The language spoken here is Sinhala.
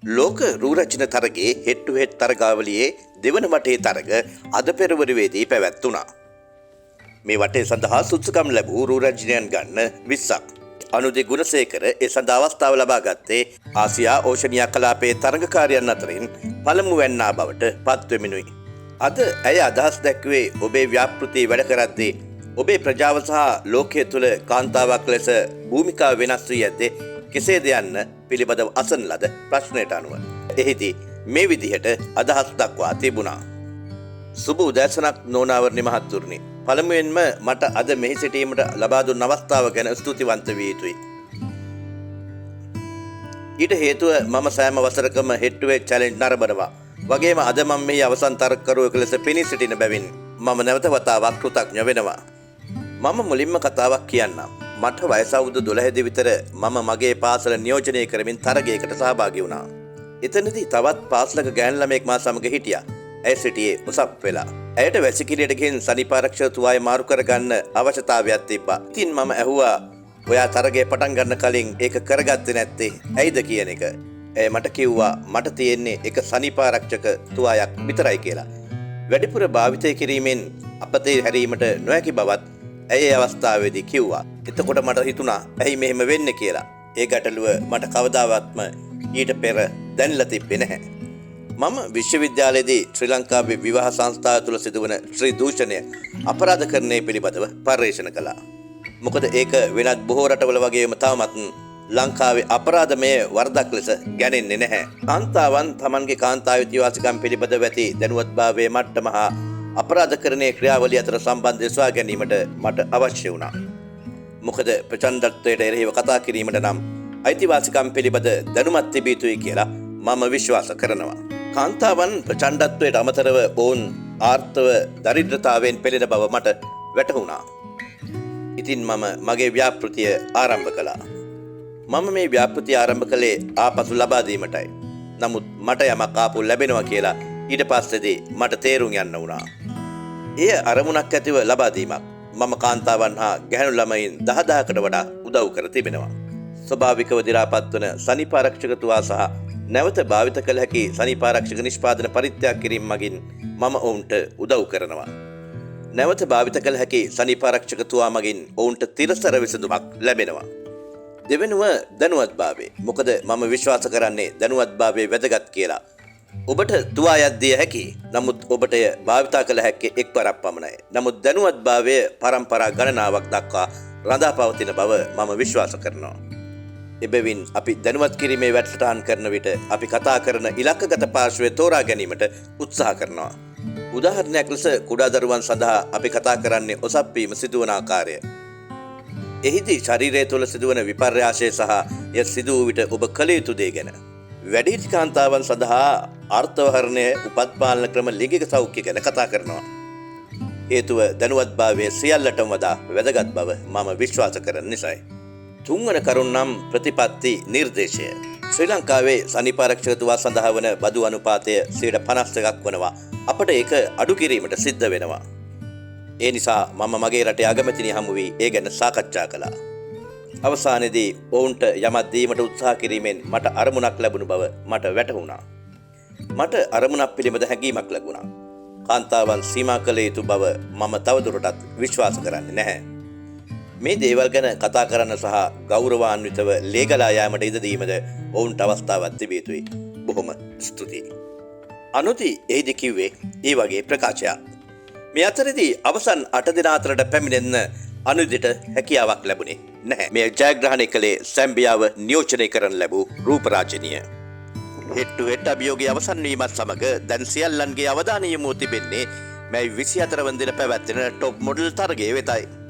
ලෝක රූරචන තරගේ හෙට්ටු හෙට් තරගාවලියේ දෙවන වටේ තරග අද පෙරවරුවේදී පැවැත්වුණා. මේ වටේ සඳහා සුදුසුකම් ලැබූ රූරජනයන් ගන්න 20ක්. අනුදි ගුණසේකර ඒ සඳහා අවස්ථාව ලබා ගත්තේ ආසියා ඕෂනියා කලාපයේ තරගකාරයන් අතරින් පළමු වැන්නා බවට පත්වෙමිනුයි. අද ඇය අදහස් දැක්වේ ඔබේ ව්‍යාපෘතිය වැඩ කරද්දී ඔබේ ප්‍රජාව සහ ලෝකයේ තුල කාන්තාවක් ලෙස භූමිකාව වෙනස් වී ඇත්තේ කෙසේද යන්න පිළිබඳව අසන ලද ප්‍රශ්නයට අනුව එහිදී මේ විදිහට අදහස් දක්වා තිබුණා. සුබ උදෑසනක් නෝනාවරණි මහත්තුරුනි. පළමුවෙන්ම මට අද මෙහි සිටීමට ලබා දුන් අවස්ථාව ගැන ස්තුතිවන්ත විය යුතුයි. ඊට හේතුව මම සෑම වසරකම හෙට්ටුවේ චැලෙන්ජ් නරඹනවා. වගේම අද මම මෙහි අවසන් තරගකරුවෙකු ලෙස පෙනී සිටින බැවින් මම නැවත වතාවක් කෘතඥ වෙනවා. මම මුලින්ම කතාවක් කියන්නම්. මට වයස අවුරුදු 12 දී විතර මම මගේ පාසල නියෝජනය කරමින් තරගයකට සහභාගී වුණා. එතනදී තවත් පාසලක ගෑනු ළමයෙක් මා සමග හිටියා. ඇය සිටියේ උසප් වෙලා. ඇයට වැසිකිළියට ගිහින් සනීපාරක්ෂක තුවාය මාරු කරගන්න අවශ්‍යතාවයක් තිබ්බා. ඉතින් මම ඇහුවා ඔයා තරගය පටන් ගන්න කලින් ඒක කරගත්තේ නැත්තේ ඇයිද කියන එක. ඇය මට කිව්වා මට තියෙන්නේ එක සනීපාරක්ෂක තුවායක් විතරයි කියලා. වැඩිපුර භාවිතය කිරීමෙන් අපතේ හැරීමට නොහැකි බවත් ඇය ඒ අවස්ථාවේදී කිව්වා. එතකොට මට හිතුණා ඇයි මෙහෙම වෙන්නේ කියලා. ඒ ගැටලුව මට කවදාවත්ම ඊට පෙර දැනලා තිබ්බේ නැහැ. මම විශ්වවිද්‍යාලයේදී ශ්‍රී ලංකාවේ විවාහ සංස්ථාව තුළ සිදුවන ශ්‍රී දූෂණය අපරාධකරණය පිළිබඳව පර්යේෂණ කළා. මොකද ඒක වෙනත් බොහෝ රටවල වගේම තවමත් ලංකාවේ අපරාධමය වරදක් ලෙස ගණන්නේ නැහැ. කාන්තාවන් තමන්ගේ කාන්තා අයිතිවාසිකම් පිළිබඳව ඇති දැනුවත්භාවයේ මට්ටම හා අපරාධකරණයේ ක්‍රියාවලිය අතර සම්බන්ධය සොයා ගැනීමට මට අවශ්‍ය වුණා. මොකද ප්‍රචණ්ඩත්වයට එරෙහිව කතා කිරීමට නම් අයිතිවාසිකම් පිළිබඳ දැනුමක් තිබිය යුතුයි කියලා මම විශ්වාස කරනවා. කාන්තාවන් ප්‍රචණ්ඩත්වයට අමතරව ඔවුන් ආර්ථව දරිද්‍රතාවයෙන් පෙළෙන බව මට වැටහුණා. ඉතින් මම මගේ ව්‍යාපෘතිය ආරම්භ කළා. මම මේ ව්‍යාපෘතිය ආරම්භ කළේ ආපසු ලබා දීමටයි. නමුත් මට යමක් ආපහු ලැබෙනවා කියලා ඊට පස්සේදී මට තේරුම් යන්න වුණා. එය අරමුණක් ඇතිව ලබා දීමක්. මම කාන්තාවන් හා ගැහැණු ළමයින් 10000කට වඩා උදව් කර තිබෙනවා. ස්වභාවිකව දි รา පත් වන සනීපාරක්ෂක තුවා සහ නැවත භාවිත කළ හැකි සනීපාරක්ෂක නිෂ්පාදන පරිත්‍යාග කිරීම මගින් මම ඔවුන්ට උදව් කරනවා. නැවත භාවිත කළ හැකි සනීපාරක්ෂක තුවා මගින් ඔවුන්ට තිරසර විසඳුමක් ලැබෙනවා. දෙවෙනුව දැනුවත්භාවය. මොකද මම විශ්වාස කරන්නේ දැනුවත්භාවය වැදගත් කියලා. ඔබට තුවායක් දිය හැකි. නමුත් ඔබට එය භාවිතා කළ හැක්කේ එක්වරක් පමණයි. නමුත් දැනුවත්භාවය පරම්පරා ගණනාවක් දක්වා රඳා පවතින බව මම විශ්වාස කරනවා. එබැවින් අපි දැනුවත් කිරීමේ වැඩසටහන් කරන විට අපි කතා කරන ඉලක්කගත පාර්ශ්වය තෝරා ගැනීමට උත්සාහ කරනවා. උදාහරණයක් ලෙස කුඩා දරුවන් සඳහා අපි කතා කරන්නේ ඔසප්පීම සිදුවන ආකාරය. එහිදී ශරීරය තුළ සිදුවන විපර්යාසය සහ එය සිදු වූ විට ඔබ කළ යුතු දේ ගැන. වැඩිහිටි කාන්තාවන් සඳහා අර්ථවහරණය උපත්පාලන ක්‍රම ලිංගික සෞඛ්‍ය ගැන කතා කරනවා. හේතුව දැනුවත්භාවය සියල්ලටම වඩා වැදගත් බව මම විශ්වාස කරන නිසායි. තුන්වන කරුණ නම් ප්‍රතිපත්ති නිර්දේශය. ශ්‍රී ලංකාවේ සනීපාරක්ෂක තුවා සඳහා වන බදු අනුපාතය 52ක් වනවා. අපට ඒක අඩු කිරීමට සිද්ධ වෙනවා. ඒ නිසා මම මගේ රටේ අගමැතිනිය හමු වී ඒ ගැන සාකච්ඡා කළා. අවසානයේදී ඔවුන්ට යමක් දීමට උත්සාහ කිරීමෙන් මට අරමුණක් ලැබුණු බව මට වැටහුණා. මට අරමුණක් පිළිබඳ හැඟීමක් ලැබුණා. කාන්තාවන් සීමා කළ යුතු බව මම තවදුරටත් විශ්වාස කරන්නේ නැහැ. මේ දේවල් ගැන කතා කරන්න සහ ගෞරවාන්විතව ලේගලා යාමට ඉඩ දීමද ඔවුන්ට අවස්ථාවක් තිබිය යුතුයි. බොහොම ස්තුතියි. අනුති එහිදී කිව්වේ ඒ වගේ ප්‍රකාශයක්. මේ අතරේදී අවසන් 8 දින අතරට පැමිණෙන්න අනුදිට හැකියාවක් ලැබුණේ නැහැ. මේ ජයග්‍රහණය කළේ සැම්බියාව නියෝජනය කරන ලැබූ රූපරාජනීය. හෙට්ටු හෙට් අභියෝගයේ අවසන් වීමත් සමග දැන් සියල්ලන්ගේ අවධානය යොමු තිබෙන්නේ මේ 24 වන දින පැවැත්වෙන ටොප් මොඩල් තරගයේ වෙතයි.